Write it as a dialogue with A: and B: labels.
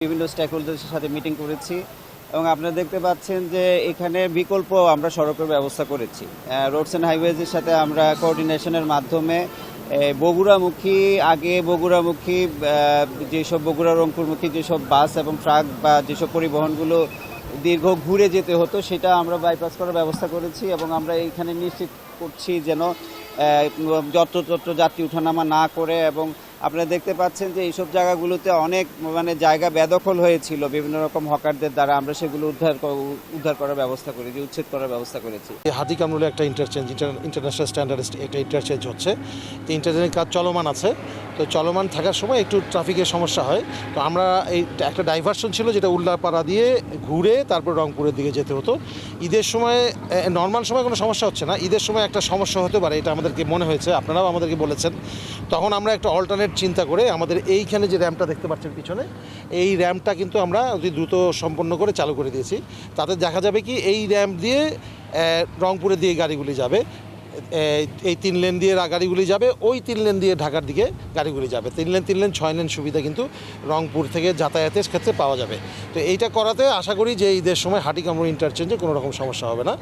A: বিভিন্ন স্টেক হোল্ডারদের সাথে মিটিং করেছি এবং আপনারা দেখতে পাচ্ছেন যে এখানে বিকল্প আমরা সড়কের ব্যবস্থা করেছি। রোডস অ্যান্ড হাইওয়েজের সাথে আমরা কোঅর্ডিনেশনের মাধ্যমে বগুড়ামুখী যেসব বগুড়া রংপুরমুখী যেসব বাস এবং ট্রাক বা যেসব পরিবহনগুলো দীর্ঘ ঘুরে যেতে হতো সেটা আমরা বাইপাস করার ব্যবস্থা করেছি এবং আমরা এইখানে নিশ্চিত করছি যেন যত্রতত্র যাত্রী ওঠানামা না করে। এবং আপনারা দেখতে পাচ্ছেন যে এইসব জায়গাগুলোতে অনেক জায়গা বেদখল হয়েছিল বিভিন্ন রকম হকারদের দ্বারা, আমরা সেগুলো উদ্ধার করার ব্যবস্থা করেছি, উচ্ছেদ করার ব্যবস্থা করেছি।
B: হাতিকামরুলে একটা ইন্টারন্যাশনাল স্ট্যান্ডার্ড একটা ইন্টারচেঞ্জ হচ্ছে, তো ইন্টারচেঞ্জের কাজ চলমান আছে। তো চলমান থাকার সময় একটু ট্রাফিকের সমস্যা হয়। তো আমরা এই একটা ডাইভারশন ছিল যেটা উল্লাপাড়া দিয়ে ঘুরে তারপর রংপুরের দিকে যেতে হতো। ঈদের সময় নর্মাল সময় কোনো সমস্যা হচ্ছে না, ঈদের সময় একটা সমস্যা হতে পারে এটা আমাদেরকে মনে হয়েছে, আপনারাও আমাদেরকে বলেছেন। তখন আমরা একটা অল্টারনেট চিন্তা করে আমাদের এইখানে যে র্যাম্পটা দেখতে পাচ্ছেন পিছনে, এই র্যাম্পটা কিন্তু আমরা অতি দ্রুত সম্পন্ন করে চালু করে দিয়েছি। তাতে দেখা যাবে কি এই র্যাম্প দিয়ে রংপুরের দিকে গাড়িগুলি যাবে, এই 3 লেন দিয়ে গাড়িগুলি যাবে, ওই 3 লেন দিয়ে ঢাকার দিকে গাড়িগুলি যাবে। 3 লেন 6 লেন সুবিধা কিন্তু রংপুর থেকে যাতায়াতের ক্ষেত্রে পাওয়া যাবে। তো এইটা করাতে আশা করি যে ঈদের সময় হাটিকামরুল ইন্টারচেঞ্জে কোনো রকম সমস্যা হবে না।